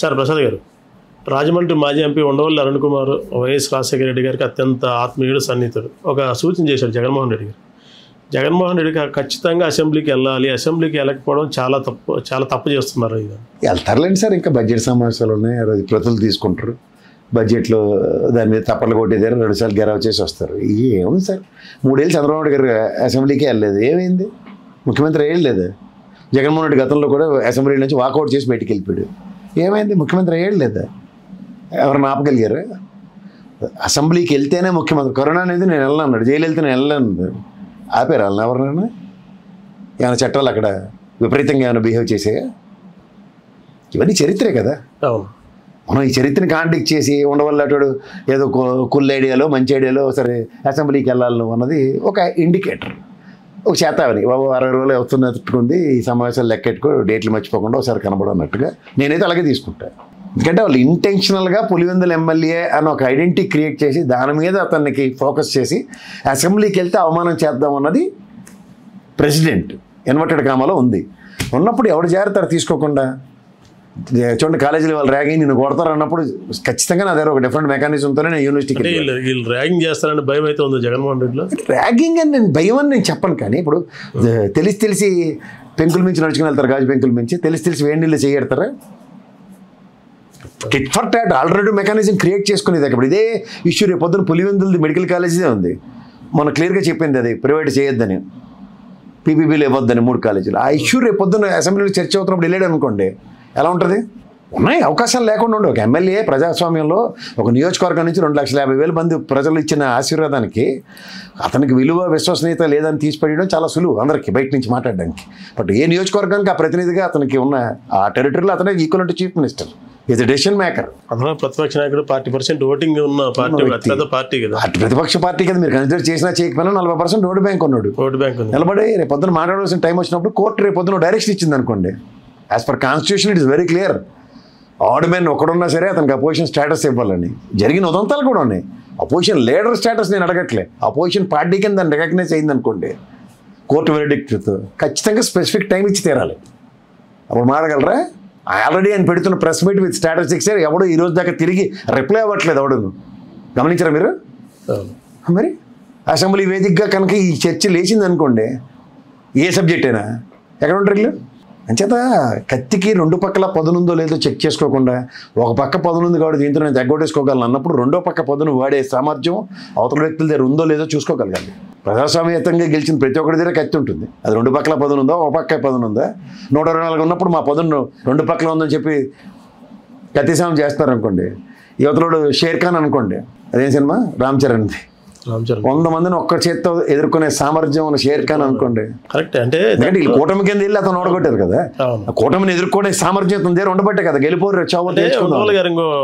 Sir Prasad గారు, రాజమండ్రి మాజీ MP Undavalli Arun Kumar YS Rajasekhara Reddy గారికి అత్యంత ఆత్మీయుడు, సన్నిహితుడు. ఒక సూచన చేశాడు జగన్మోహన్ రెడ్డి గారు. జగన్మోహన్ రెడ్డి గారు ఖచ్చితంగా అసెంబ్లీకి వెళ్ళాలి, అసెంబ్లీకి వెళ్ళకపోవడం చాలా తప్పు చేస్తున్నారు. ఇది వెళ్తారులేండి సార్, ఇంకా బడ్జెట్ సమావేశాలు ఉన్నాయి, ప్రతులు తీసుకుంటారు, బడ్జెట్లో దాని మీద తప్పట్లు కొట్టేదారు, 2 సార్లు గెరవ చేసి వస్తారు. ఏముంది సార్, 3 ఏళ్ళు చంద్రబాబు నాయుడు గారు అసెంబ్లీకి వెళ్ళలేదు, ఏమైంది? ముఖ్యమంత్రి వేయలేదు. జగన్మోహన్ రెడ్డి గతంలో కూడా అసెంబ్లీ నుంచి వాకౌట్ చేసి బయటికి వెళ్ళిపోయాడు, ఏమైంది? ముఖ్యమంత్రి వేయలేదు. ఎవరిని ఆపగలిగారు? అసెంబ్లీకి వెళ్తేనే ముఖ్యమంత్రి. కరోనా అనేది నేను వెళ్ళన్నాడు, జైలు వెళ్తే నేను వెళ్ళాను, ఆపారు వాళ్ళని ఎవరినైనా? ఏమైనా చట్టాలు అక్కడ విపరీతంగా ఏమైనా బిహేవ్ చేసాయా? ఇవన్నీ చరిత్రే కదా. మనం ఈ చరిత్రని కాంటాక్ట్ చేసి ఉండవల్ల అటు ఏదో కుల్ ఐడియాలో మంచి ఐడియాలో సరే అసెంబ్లీకి వెళ్ళాలను అన్నది ఒక ఇండికేటర్, ఒక చేతావని. బాబు 60 రోజులు వస్తున్నట్టుకుంది, ఈ సమావేశాలు లెక్కెట్టుకో, డేట్లు మర్చిపోకుండా ఒకసారి కనబడన్నట్టుగా నేనైతే అలాగే తీసుకుంటాను. ఎందుకంటే వాళ్ళు ఇంటెన్షనల్గా పులివెందుల ఎమ్మెల్యే అని ఒక ఐడెంటిటీ క్రియేట్ చేసి దాని మీద అతనికి ఫోకస్ చేసి అసెంబ్లీకి వెళ్తే అవమానం చేద్దాం అన్నది ప్రెసిడెంట్ ఇన్వర్టెడ్ కామాలో ఉంది. ఉన్నప్పుడు ఎవరు జాగ్రత్త తీసుకోకుండా చూడండి, కాలేజీలో వాళ్ళు ర్యాగింగ్ నిన్ను కొడతారు అన్నప్పుడు ఖచ్చితంగా నా దగ్గర ఒక డిఫరెంట్ మెకానిజంతోనే నేను యూనివర్సిటీకి ర్యాగింగ్ చేస్తారని భయం అయితే ఉంది జగన్మోహన్ రెడ్డిలో. ర్యాగింగ్ అని నేను భయం అని నేను చెప్పను, కానీ ఇప్పుడు తెలిసి పెంకుల మించి నడుచుకుని వెళ్తారు, గాజు పెంకుల మించి తెలిసి వేడి నీళ్ళు చేయడతారా? Tit for tat already mechanism create చేసుకునేది. ఇప్పుడు ఇదే ఇష్యూ రేపు పొద్దున పులివెందులది మెడికల్ కాలేజీదే ఉంది, మన క్లియర్గా చెప్పింది అది ప్రైవేట్ చేయొద్దని, పీపీబీలు ఇవ్వద్దని 3 కాలేజీలు. ఆ ఇష్యూ రేపు పొద్దున్న అసెంబ్లీలో చర్చ అవుతున్నప్పుడు వెళ్ళాడు అనుకోండి, ఎలా ఉంటుంది? ఉన్నాయి అవకాశాలు లేకుండా ఉండవు. ఒక ఎమ్మెల్యే ప్రజాస్వామ్యంలో ఒక నియోజకవర్గం నుంచి 2,50,000 మంది ప్రజలు ఇచ్చిన ఆశీర్వాదానికి అతనికి విలువ విశ్వసనీయత లేదని తీసిపడేయడం చాలా సులువు అందరికీ బయట నుంచి మాట్లాడడానికి. బట్ ఏ నియోజకవర్గానికి ఆ ప్రతినిధిగా అతనికి ఉన్న ఆ టెరిటరీలో అతనే equal to chief minister, is a decision maker. అతను ప్రతిపక్ష నాయకుడు, 40% ఓటింగ్ ఉన్న పార్టీ, అతిపెద్ద పార్టీ కదా. అటు ప్రతిపక్ష పార్టీ కదా, మీరు కన్సిడర్ చేసినా చేయకపోయినా 40% ఓటు బ్యాంక్ ఉన్నాడు. ఓటు బ్యాంక్ నిలబడి రేపు పొద్దున మాట్లాడవలసిన టైం వచ్చినప్పుడు కోర్టు రేపు పొద్దున డైరెక్షన్ ఇచ్చింది అనుకోండి, as per constitution it is very clear, odd men ఒకడున్నా సరే అతనికి అపోజిషన్ స్టేటస్ ఇవ్వాలని. జరిగిన ఉదంతాలు కూడా ఉన్నాయి. అపోజిషన్ లీడర్ స్టేటస్ నేను అడగట్లే, అపోజిషన్ పార్టీ కింద దాన్ని రికగ్నైజ్ అయింది అనుకోండి కోర్టు వెరిడిక్ట్తో, ఖచ్చితంగా స్పెసిఫిక్ టైం ఇచ్చి తీరాలి. అప్పుడు మాడగలరా? ఆల్రెడీ ఆయన పెడుతున్న ప్రెస్ మీట్ విత్ స్టేటస్ ఇచ్చారు, ఎవడో ఈ రోజు దాకా తిరిగి రిప్లై అవ్వట్లేదు. ఎవడును గమనించారా మీరు? మరి అసెంబ్లీ వేదికగా కనుక ఈ చర్చ లేచింది అనుకోండి, ఏ సబ్జెక్ట్ అయినా ఎక్కడ ఉంటారు వీళ్ళు? అంచేత కత్తికి 2 పక్కల పదునుందో లేదో చెక్ చేసుకోకుండా ఒక పక్క పదునుంది కాబట్టి దీంతో నేను తగ్గొట్టేసుకోగలను అన్నప్పుడు రెండో పక్క పదును వాడే సామర్థ్యం అవతల వ్యక్తుల దగ్గర ఉందో లేదో చూసుకోగలగాలి. ప్రజాస్వామ్యతంగా గెలిచిన ప్రతి ఒక్కరి దగ్గర కత్తి ఉంటుంది. అది 2 పక్కల పదునుందో ఒక పక్క పదునుందా? 124 ఉన్నప్పుడు మా పదును 2 పక్కల ఉందని చెప్పి కత్తిసాం చేస్తారనుకోండి, యువతలోడు షేర్ ఖాన్ అనుకోండి, అదేం సినిమా రామ్ చరణ్ది, 100 మందిని ఒక్క చేత్తో ఎదుర్కొనే సామర్థ్యం ఉన్న షేర్ ఖాన్ అనుకోండి. కరెక్ట్. అంటే వీళ్ళు కూటమి కింద వెళ్ళి అతను ఓడగొట్టారు కదా, కూటమిని ఎదుర్కొనే సామర్థ్యం అతని దగ్గర ఉండబట్టే కదా గెలిపోరు చావు.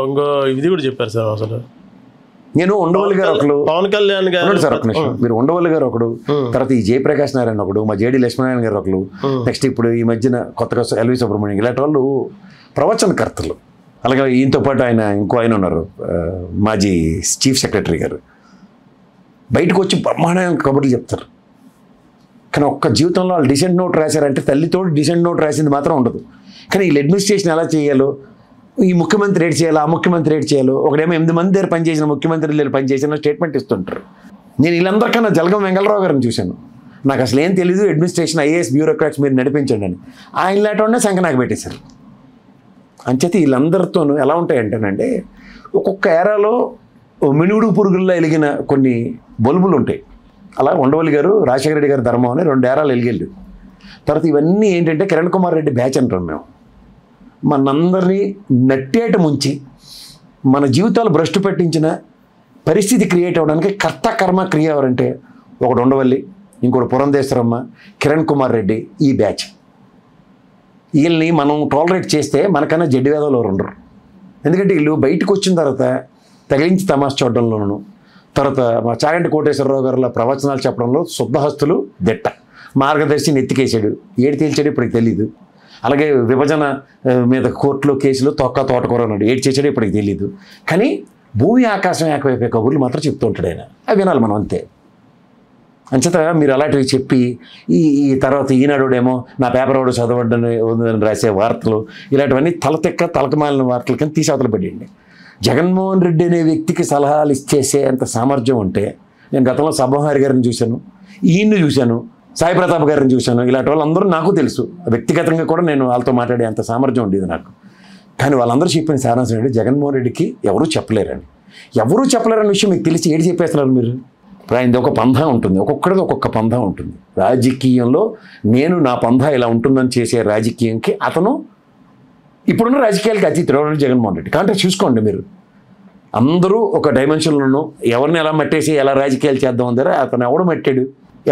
ఇంకో ఇది కూడా చెప్పారు సార్. అసలు నేను ఉండవల్లి గారు ఒకడు, పవన్ కళ్యాణ్ గారు సార్ ఒక నిమిషం, మీరు ఉండవల్లి గారు ఒకడు, తర్వాత ఈ జయప్రకాష్ నారాయణ ఒకడు, మా జేడి లక్ష్మీనారాయణ గారు ఒకరు, నెక్స్ట్ ఇప్పుడు ఈ మధ్యన కొత్తగా ఎల్వి సుబ్రహ్మణ్యం, ఇలాంటి వాళ్ళు ప్రవచనకర్తలు. అలాగే ఈయనతో పాటు ఇంకో ఆయన ఉన్నారు, మాజీ చీఫ్ సెక్రటరీ గారు, బయటకు వచ్చి బ్రహ్మాండంగా కబుర్లు చెప్తారు. కానీ ఒక్క జీవితంలో వాళ్ళు డిసెంట్ నోట్ రాశారంటే తల్లితో డిసెంట్ నోట్ రాసింది మాత్రం ఉండదు. కానీ వీళ్ళు అడ్మినిస్ట్రేషన్ ఎలా చేయాలో, ఈ ముఖ్యమంత్రి ఏడు చేయాలో, ఆ ముఖ్యమంత్రి ఏడు చేయాలో, ఒకడేమో 8 మంది దగ్గర పనిచేసిన ముఖ్యమంత్రి దగ్గర పనిచేసిన స్టేట్మెంట్ ఇస్తుంటారు. నేను వీళ్ళందరికన్నా జలగం వెంగళరావు గారిని చూశాను. నాకు అసలు ఏం తెలీదు, అడ్మినిస్ట్రేషన్ ఐఏఎస్ బ్యూరోక్రాట్స్ మీరు నడిపించండి అని ఆయన లేటోనే సంఖ్య నాకు పెట్టేశారు. అంచేత వీళ్ళందరితోనూ ఎలా ఉంటాయంటేనంటే ఒక్కొక్క ఏరాలో మినుగుడు పురుగుల్లో వెలిగిన కొన్ని బల్బులు ఉంటాయి. అలా ఉండవల్లి గారు రాజశేఖర రెడ్డి గారి ధర్మం అని 2 ఏరాలు వెలిగెళ్ళు. తర్వాత ఇవన్నీ ఏంటంటే కిరణ్ కుమార్ రెడ్డి బ్యాచ్ అంటాం మేము. మనందరినీ నట్టేట ముంచి మన జీవితాలు భ్రష్టు పెట్టించిన పరిస్థితి క్రియేట్ అవ్వడానికి కర్త కర్మ క్రియ ఎవరంటే ఒకడు ఉండవల్లి, ఇంకోటి పురంధేశ్వరమ్మ, కిరణ్ కుమార్ రెడ్డి, ఈ బ్యాచ్. వీళ్ళని మనం టాలరేట్ చేస్తే మనకన్నా జడ్డి వేదాలు ఎవరు ఉండరు. ఎందుకంటే వీళ్ళు బయటకు వచ్చిన తర్వాత తగిలించి తమాషా చూడడంలోనూ, తర్వాత మా చాగంటి కోటేశ్వరరావు గారిలో ప్రవచనాలు చెప్పడంలో శుద్ధహస్తులు దిట్ట, మార్గదర్శిని ఎత్తికేసాడు, ఏడు తేల్చాడు ఇప్పటికి తెలీదు. అలాగే విభజన మీద కోర్టులో కేసులు తోటకూర అన్నాడు, ఏడు చేసాడు ఇప్పటికి తెలీదు. కానీ భూమి ఆకాశం ఏకవైపు కబుర్లు మాత్రం చెప్తూ ఉంటాడు ఆయన, అవి వినాలి మనం అంతే. అంచేత మీరు అలాంటివి చెప్పి ఈ తర్వాత ఈనాడుడేమో నా పేపర్ వాడు చదవడని రాసే వార్తలు ఇలాంటివన్నీ తలకమాలిన వార్తల కింద తీసి అవతల పెట్టండి. జగన్మోహన్ రెడ్డి అనే వ్యక్తికి సలహాలు ఇచ్చేసే అంత సామర్థ్యం ఉంటే, నేను గతంలో సభాహారి గారిని చూశాను, ఈయన్ని చూశాను, సాయి ప్రతాప్ గారిని చూశాను, ఇలాంటి వాళ్ళందరూ నాకు తెలుసు. వ్యక్తిగతంగా కూడా నేను వాళ్ళతో మాట్లాడే అంత సామర్థ్యం ఉండేది నాకు. కానీ వాళ్ళందరూ చెప్పిన సారాంశం ఏంటి, జగన్మోహన్ రెడ్డికి ఎవరూ చెప్పలేరని విషయం మీకు తెలిసి ఏడు చెప్పేస్తున్నారు మీరు. ఆయనది ఒక పంధా ఉంటుంది, ఒక్కొక్కడిది ఒక్కొక్క పంధా ఉంటుంది. రాజకీయంలో నేను నా పంధా ఇలా ఉంటుందని చేసే రాజకీయంకి అతను ఇప్పుడున్న రాజకీయాలకి అతీతుడు జగన్మోహన్ రెడ్డి. కాబట్టి చూసుకోండి మీరు, అందరూ ఒక డైమెన్షన్లోనూ ఎవరిని ఎలా మట్టేసి ఎలా రాజకీయాలు చేద్దాం అంటారా, అతను ఎవడు మట్టాడు,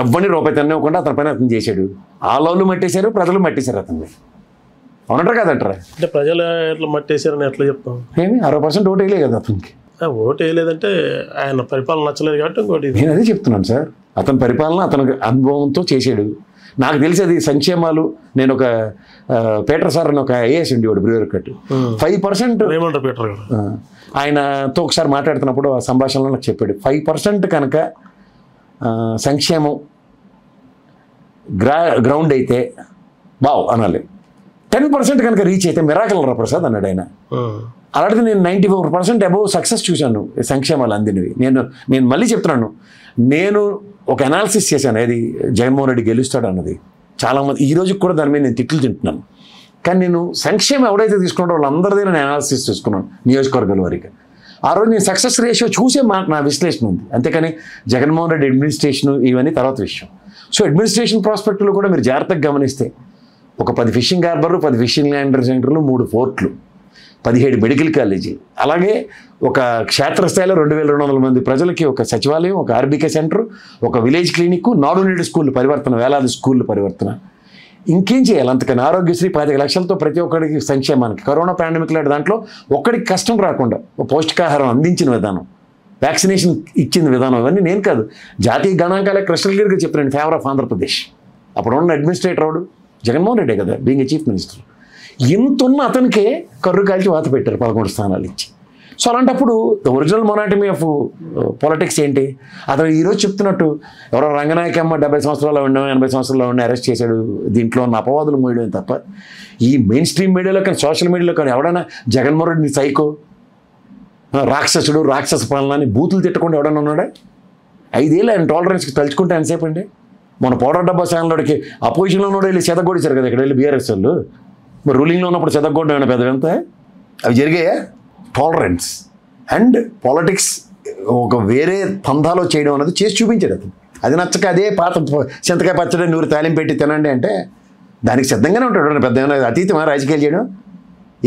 ఎవరిని రూపాయి తినకుండా అతని పైన అతను చేశాడు. ఆలోళ్ళు మట్టేశారు, ప్రజలు మట్టేశారు అతన్ని. అవునంటారా కదంటారా? అంటే ప్రజలు ఎట్లా మట్టేశారని ఎట్లా చెప్తాం? ఏమి 60% ఓటు వేయలే కదా అతనికి. ఓటు వేయలేదంటే ఆయన పరిపాలన నచ్చలేదు కాబట్టి ఇంకోటి. నేను అదే చెప్తున్నాను సార్, అతని పరిపాలన అతని అనుభవంతో చేసాడు. నాకు తెలిసి అది సంక్షేమాలు. నేను ఒక పీటర్ సార్ అని ఒక ఐఏఎస్ ఉండేవాడు బ్యూరోక్రాట్, 5% ఏమంటారు పీటర్ గారు, ఆయనతో ఒకసారి మాట్లాడుతున్నప్పుడు ఆ సంభాషణలో నాకు చెప్పాడు, 5% కనుక సంక్షేమం గ్రౌండ్ అయితే బావ్ అనాలి, 10% కనుక రీచ్ అయితే మిరాకిల్ రా ప్రసాద్ అన్నాడు ఆయన. అలాంటిది నేను 94% అబౌవ్ సక్సెస్ చూశాను సంక్షేమాలు అందినవి. నేను మళ్ళీ చెప్తున్నాను, నేను ఒక అనాలిసిస్ చేశాను, అది జగన్మోహన్ రెడ్డి గెలుస్తాడు అన్నది. చాలామంది ఈ రోజుకి కూడా దాని మీద నేను తిట్లు తింటున్నాను. కానీ నేను సంక్షేమం ఎవడైతే తీసుకున్నాడో వాళ్ళందరిదే నేను అనాలిసిస్ చేసుకున్నాను నియోజకవర్గాల వారికి. ఆ రోజు నేను సక్సెస్ రేషియో చూసే నా విశ్లేషణ ఉంది. అంతేకాని జగన్మోహన్ రెడ్డి అడ్మినిస్ట్రేషన్ ఇవన్నీ తర్వాత విషయం. సో అడ్మినిస్ట్రేషన్ ప్రాస్పెక్ట్లో కూడా మీరు జాగ్రత్తగా గమనిస్తే ఒక 10 ఫిషింగ్ హార్బర్లు, 10 ఫిషింగ్ ల్యాండర్ సెంటర్లు, 3 పోర్ట్లు, 17 మెడికల్ కాలేజీలు, అలాగే ఒక క్షేత్రస్థాయిలో 2200 మంది ప్రజలకి ఒక సచివాలయం, ఒక ఆర్బీకే సెంటర్, ఒక విలేజ్ క్లినిక్, నాడు నేడు స్కూల్ పరివర్తన, వేలాది స్కూళ్ళు పరివర్తన. ఇంకేం చేయాలి అంతకని? ఆరోగ్యశ్రీ 25 లక్షలతో ప్రతి ఒక్కరికి సంక్షేమానికి, కరోనా పాండమిక్ లాంటి దాంట్లో ఒక్కడికి కష్టం రాకుండా పౌష్టికాహారం అందించిన విధానం, వ్యాక్సినేషన్ ఇచ్చిన విధానం, ఇవన్నీ నేను కాదు, జాతీయ గణాంకాలే కృష్ణగిరికి చెప్పినాను ఫేవర్ ఆఫ్ ఆంధ్రప్రదేశ్. అప్పుడు ఉన్న అడ్మినిస్ట్రేటర్ వాడు జగన్మోహన్ రెడ్డే కదా, బీయింగ్ ఏ చీఫ్ మినిస్టర్. ఇంతున్న అతనికే కర్రు కాల్చి వాత పెట్టారు 11 స్థానాలు ఇచ్చి. సో అలాంటప్పుడు ద ఒరిజినల్ మొనాటమీ ఆఫ్ పాలిటిక్స్ ఏంటి? అతను ఈరోజు చెప్తున్నట్టు ఎవరో రంగనాయకమ్మ 70 సంవత్సరాలు ఉండడం, 80 సంవత్సరాలు ఉండి అరెస్ట్ చేశాడు, దీంట్లో ఉన్న అపవాదులు మోయడం తప్ప ఈ మెయిన్ స్ట్రీమ్ మీడియాలో కానీ సోషల్ మీడియాలో కానీ ఎవడైనా జగన్మోహన్ రెడ్డిని సైకో, రాక్షసుడు, రాక్షస పాలన అని బూతులు తిట్టకుండా ఎవడన్నా ఉన్నాడా? 5 ఏళ్ళు ఆయన టాలరెన్స్కి తలుచుకుంటే ఎంతసేపు అండి? మన పౌడర్ డబ్బా ఛానల్లోడికి అపోజిషన్లో ఉన్న వెళ్ళి చెదగొడిచారు కదా ఇక్కడ వెళ్ళి బీఆర్ఎస్ వాళ్ళు. మరి రూలింగ్లో ఉన్నప్పుడు చెదగొట్టడం ఏమైనా పెద్ద ఎంత? అవి జరిగాయా? టాలరెన్స్ అండ్ పాలిటిక్స్ ఒక వేరే పంధాలో చేయడం అనేది చేసి చూపించాడు అతను. అది నచ్చక అదే పాత చింతకాయ పచ్చడి నూరు తాలింపు పెట్టి తినండి అంటే దానికి సిద్ధంగానే ఉంటాడు. పెద్ద ఏమైనా అతీతమా రాజకీయాలు చేయడం?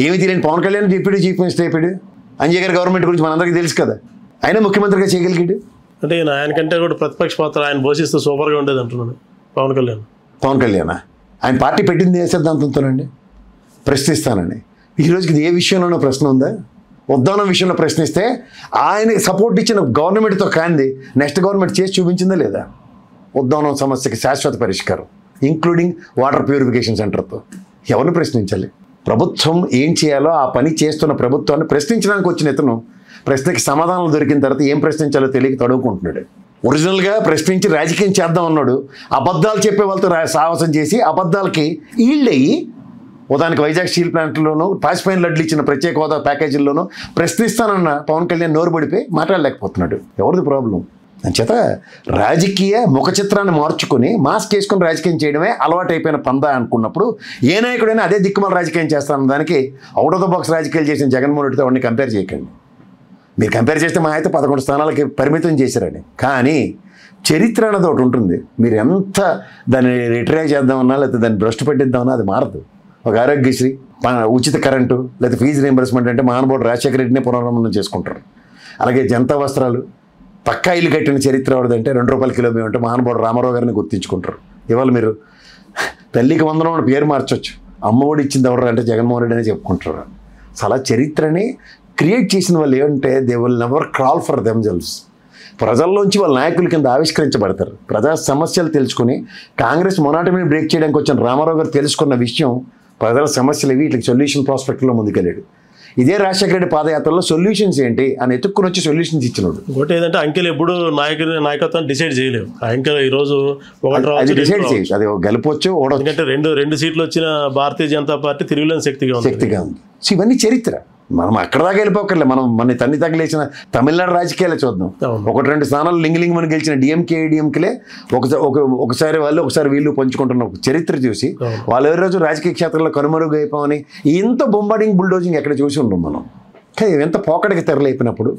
ఏమి తెలియని పవన్ కళ్యాణ్ చెప్పాడు, చీఫ్ మినిస్టర్ అయిపోయాడు. అంజయ్ గారి గవర్నమెంట్ గురించి మనందరికీ తెలుసు కదా, ఆయన ముఖ్యమంత్రిగా చేయగలిగాడు. అంటే ఆయనకంటే కూడా ప్రతిపక్ష పాత్ర ఆయన పోషిస్తూ సూపర్గా ఉండేది అంటున్నాను పవన్ కళ్యాణ్. ఆయన పార్టీ పెట్టింది ఏ సిద్ధాంతంతోనండి? ప్రశ్నిస్తానండి. ఈ రోజుకి ఏ విషయంలోనూ ప్రశ్న ఉందా? ఉద్దానం విషయంలో ప్రశ్నిస్తే ఆయన సపోర్ట్ ఇచ్చిన గవర్నమెంట్తో కాంది నెక్స్ట్ గవర్నమెంట్ చేసి చూపించిందా లేదా? ఉద్దానం సమస్యకి శాశ్వత పరిష్కారం ఇంక్లూడింగ్ వాటర్ ప్యూరిఫికేషన్ సెంటర్తో ఎవరిని ప్రశ్నించాలి? ప్రభుత్వం ఏం చేయాలో ఆ పని చేస్తున్న ప్రభుత్వాన్ని ప్రశ్నించడానికి వచ్చిన ఇతను ప్రశ్నకి సమాధానం దొరికిన తర్వాత ఏం ప్రశ్నించాలో తెలియక తడువుకుంటున్నాడు. ఒరిజినల్గా ప్రశ్నించి రాజకీయం చేద్దాం అన్నాడు, అబద్ధాలు చెప్పే వాళ్ళతో సాహసం చేసి అబద్ధాలకి ఈళ్ళయి ఉదాహరణకి వైజాగ్ స్టీల్ ప్లాంట్లోనూ పాసిపోయిన లడ్లు ఇచ్చిన ప్రత్యేక హోదా ప్యాకేజీల్లోనూ ప్రశ్నిస్తానన్న పవన్ కళ్యాణ్ నోరు పడిపోయి మాట్లాడలేకపోతున్నాడు. ఎవరిది ప్రాబ్లం? అంచేత రాజకీయ ముఖ చిత్రాన్ని మార్చుకొని మాస్క్ వేసుకొని రాజకీయం చేయడమే అలవాటైపోయిన పందా అనుకున్నప్పుడు ఏ నాయకుడైనా అదే దిక్కుమాల రాజకీయం చేస్తానన్న దానికి అవుట్ ఆఫ్ ద బాక్స్ రాజకీయాలు చేసిన జగన్మోహన్ రెడ్డితో వాడిని కంపేర్ చేయకండి. మీరు కంపేర్ చేస్తే మా అయితే 11 స్థానాలకి పరిమితం చేశారండి. కానీ చరిత్ర అనేది ఒకటి ఉంటుంది. మీరు ఎంత దాన్ని రిట్రైవ్ చేద్దామన్నా లేకపోతే దాన్ని భ్రష్టు పెట్టిద్దామన్నా అది మారదు. ఒక ఆరోగ్యశ్రీ, ఉచిత కరెంటు, లేదా ఫీజు రీంబర్స్మెంట్ అంటే మహానుభావుడు రాజశేఖర రెడ్డినే పునరావృతం చేసుకుంటారు. అలాగే జనతా వస్త్రాలు పక్కా ఇల్లు కట్టిన చరిత్ర ఎవరిదంటే ₹2 కిలో బియ్యం అంటే మహానుభావుడు రామారావు గారిని గుర్తించుకుంటారు. ఇవాళ మీరు తల్లికి వందనం పేరు మార్చొచ్చు, అమ్మఒడి ఇచ్చింది ఎవరు అంటే జగన్మోహన్ రెడ్డి అని చెప్పుకుంటారు. అలా చరిత్రని క్రియేట్ చేసిన వాళ్ళు ఏమంటే they will never crawl for themselves. ప్రజల్లోంచి వాళ్ళ నాయకుల కింద ఆవిష్కరించబడతారు. ప్రజా సమస్యలు తెలుసుకుని కాంగ్రెస్ మొనాటమీని బ్రేక్ చేయడానికి వచ్చిన రామారావు గారు తెలుసుకున్న విషయం ప్రజల సమస్యలు ఇవి, వీటికి సొల్యూషన్ ప్రాస్పెక్ట్లో ముందుకెళ్ళాడు. ఇదే రాజశేఖర రెడ్డి పాదయాత్రలో సొల్యూషన్స్ ఏంటి అని ఎత్తుక్కుని వచ్చి సొల్యూషన్స్ ఇచ్చినాడు. ఇంకోటి ఏదంటే అంకెలు ఎప్పుడు నాయకత్వాన్ని డిసైడ్ చేయలేవు. అంకెలు ఈరోజు అది డిసైడ్ చేయొచ్చు, అది గెలపొచ్చు ఓడవచ్చు. ఎందుకంటే రెండు సీట్లు వచ్చిన భారతీయ జనతా పార్టీ తిరుగులేని శక్తిగా ఉంది. సో ఇవన్నీ చరిత్ర. మనం అక్కడ దాకా వెళ్ళిపోకర్లే. మనం మన తన్ని తగిలేసిన తమిళనాడు రాజకీయాలే చూద్దాం. 1-2 స్థానాలు లింగ్ మనం గెలిచిన డిఎంకేలే ఒకసారి వాళ్ళు ఒకసారి వీళ్ళు పంచుకుంటున్న ఒక చరిత్ర చూసి వాళ్ళు ఏ రోజు రాజకీయ క్షేత్రంలో కనుమరుగు అయిపోవని ఇంత బొంబార్డింగ్ బుల్డోజింగ్ ఎక్కడ చూసి ఉన్నాం మనం. కానీ ఎంత పోకడికి తెరలేపినప్పుడు,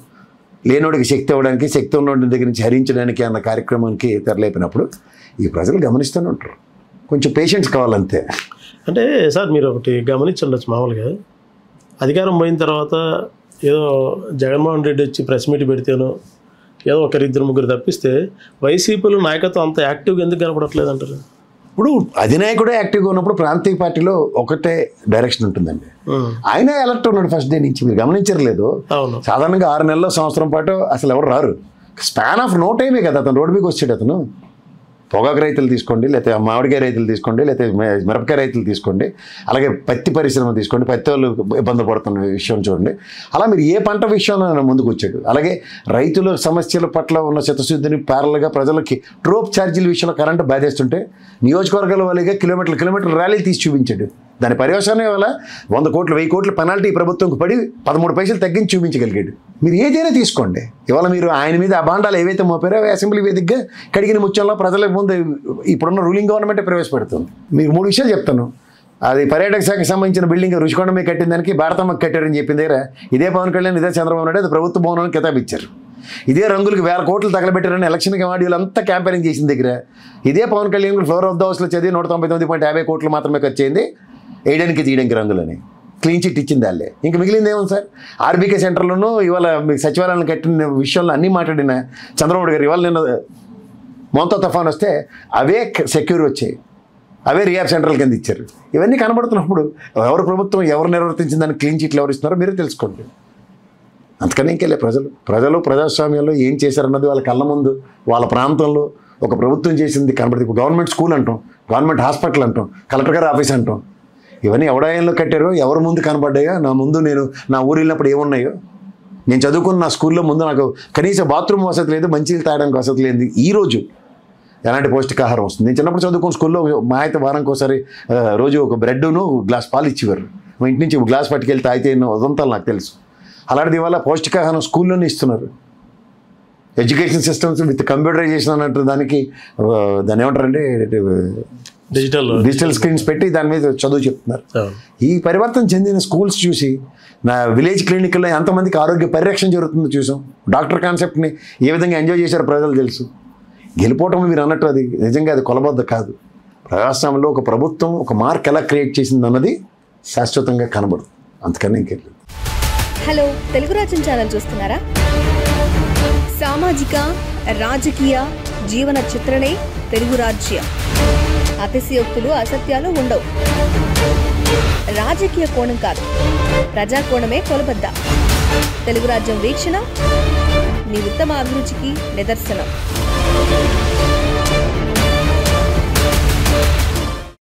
లేనోడికి శక్తి ఇవ్వడానికి, శక్తి ఉన్నోడి దగ్గర నుంచి హరించడానికి అన్న కార్యక్రమానికి తెరలేపినప్పుడు ఈ ప్రజలు గమనిస్తూనే ఉంటారు. కొంచెం పేషెన్స్ కావాలంతే. అంటే సార్ మీరు ఒకటి గమనించండొచ్చు, మామూలుగా అధికారం పోయిన తర్వాత ఏదో జగన్మోహన్ రెడ్డి వచ్చి ప్రెస్ మీట్ పెడితేనో ఏదో 1-2-3 తప్పిస్తే వైసీపీలో నాయకత్వం అంత యాక్టివ్గా ఎందుకు కనపడట్లేదు అంటారు? ఇప్పుడు అధినాయకుడే యాక్టివ్గా ఉన్నప్పుడు ప్రాంతీయ పార్టీలో ఒకటే డైరెక్షన్ ఉంటుందండి. ఆయన అలర్ట్ ఉన్నాడు ఫస్ట్ డే నుంచి. మీరు గమనించలేదు? సాధారణంగా 6 నెలల సంవత్సరం పాటు అసలు ఎవరు రారు. స్పాన్ ఆఫ్ నో టైమే కదా అతను రోడ్డు మీకు వచ్చాడు. అతను పొగాకు రైతులు తీసుకోండి, లేకపోతే మామిడికాయ రైతులు తీసుకోండి, లేకపోతే మిరపకాయ రైతులు తీసుకోండి, అలాగే పత్తి పరిశ్రమ తీసుకోండి, పత్తి వాళ్ళు ఇబ్బంది పడుతున్న విషయం చూడండి. అలా మీరు ఏ పంట విషయంలో ముందుకు వచ్చాడు. అలాగే రైతుల సమస్యల పట్ల ఉన్న చిత్తశుద్ధిని ప్యారల్గా ప్రజలకి ట్రోప్ ఛార్జీల విషయంలో కరెంటు బాధేస్తుంటే నియోజకవర్గాల వాళ్ళగా కిలోమీటర్ల ర్యాలీలు తీసి చూపించాడు. దాని పర్యవసానం వల్ల 100 కోట్లు 1000 కోట్ల పెనాల్టీ ప్రభుత్వంకి పడి 13 పైసలు తగ్గించి చూపించగలిగాడు. మీరు ఏదైనా తీసుకోండి. ఇవాళ మీరు ఆయన మీద అభాండాలు ఏవైతే మోపారో అసెంబ్లీ వేదికగా కడిగిన ముత్యంలో ప్రజల ముందు ఇప్పుడున్న రూలింగ్ గవర్నమెంటే ప్రవేశపెడుతుంది. మీకు 3 విషయాలు చెప్తాను. అది పర్యాటక శాఖకు సంబంధించిన బిల్డింగ్ రుషికొండ మీద కట్టిన దానికి భారతమ్మకి కట్టారని చెప్పిన దగ్గర ఇదే పవన్ కళ్యాణ్, ఇదే చంద్రబాబు నాయుడు అది ప్రభుత్వ భవనానికి కితాబు ఇచ్చారు. ఇదే రంగులకు 1000 కోట్లు తగలబెట్టారని ఎలక్షన్ కమాడీలు అంతా క్యాంపెయినింగ్ చేసిన దగ్గర ఇదే Pawan Kalyan floor of the హౌస్లో చదివి 199.50 కోట్లు మాత్రమే ఖర్చు అయింది వేయడానికి తీయడానికి రంగులని. క్లీన్ చిట్ ఇచ్చింది వాళ్ళే. ఇంకా మిగిలింది ఏముంది సార్? ఆర్బీకే సెంటర్లోనూ ఇవాళ మీకు సచివాలయాన్ని కట్టిన విషయంలో అన్నీ మాట్లాడిన చంద్రబాబు గారు ఇవాళ నిన్న మోంతా తుఫాన్ వస్తే అవే సెక్యూర్ వచ్చాయి, అవే రియాబ్ సెంటర్ల కింద ఇచ్చారు. ఇవన్నీ కనబడుతున్నప్పుడు ఎవరు ప్రభుత్వం ఎవరు నిర్వర్తించిన దానికి క్లీన్ చిట్లు ఎవరు ఇస్తున్నారో మీరే తెలుసుకోండి. అంతకనే ఇంకెళ్ళే ప్రజలు ప్రజాస్వామ్యంలో ఏం చేశారన్నది వాళ్ళ కళ్ళ ముందు వాళ్ళ ప్రాంతంలో ఒక ప్రభుత్వం చేసింది కనబడుతుంది. ఇప్పుడు గవర్నమెంట్ స్కూల్ అంటాం, గవర్నమెంట్ హాస్పిటల్ అంటాం, కలెక్టర్ గారి ఆఫీస్ అంటాం. ఇవన్నీ ఎవడాయంలో కట్టారో, ఎవరి ముందు కనబడ్డాయో, నా ముందు నేను నా ఊరు వెళ్ళినప్పుడు ఏమున్నాయో, నేను చదువుకున్న నా స్కూల్లో ముందు నాకు కనీసం బాత్రూమ్ వసతి లేదు, మంచినీళ్ళు తాగడానికి వసతి లేదు. ఈరోజు ఎలాంటి పౌష్టికాహారం వస్తుంది? నేను చిన్నప్పుడు చదువుకున్న స్కూల్లో మా అయితే వారానికి ఒకసారి రోజు ఒక బ్రెడ్ను గ్లాస్ పాలు ఇచ్చేవారు. మా ఇంటి నుంచి గ్లాస్ పట్టుకెళ్ళి తాగితే ఉదంతాలు నాకు తెలుసు. అలాంటిది ఇవాళ పౌష్టికాహారం స్కూల్లోనే ఇస్తున్నారు. ఎడ్యుకేషన్ సిస్టమ్స్ విత్ కంప్యూటరైజేషన్ అన్నట్టు దాన్ని ఏమంటారంటే డిజిటల్ స్క్రీన్స్ పెట్టి దాని మీద చదువు చెప్తున్నారు. ఈ పరివర్తన చెందిన స్కూల్స్ చూసి నా విలేజ్ క్లినిక్లో ఎంతమందికి ఆరోగ్య పరిరక్షణ జరుగుతుందో చూసాం. డాక్టర్ కాన్సెప్ట్ని ఏ విధంగా ఎంజాయ్ చేశారో ప్రజలు తెలుసు. గెలిపోవటం మీరు అన్నట్టు అది నిజంగా అది కొలబద్ద కాదు. ప్రజాస్వామ్యంలో ఒక ప్రభుత్వం ఒక మార్క్ ఎలా క్రియేట్ చేసింది అన్నది శాశ్వతంగా కనబడదు. అంతకన్నా ఇంకెళ్ళదు. హలో, తెలుగు రాజ్యం ఛానల్ చూస్తున్నారా? సామాజిక రాజకీయ జీవన చిత్రణే తెలుగు రాజ్యం. అతిశయోక్తులు అసత్యాలు ఉండవు. రాజకీయ కోణం కాదు, ప్రజా కోణమే కొలబద్ద. తెలుగు రాజ్యం వీక్షణ మీ ఉత్తమ అభిరుచికి నిదర్శనం.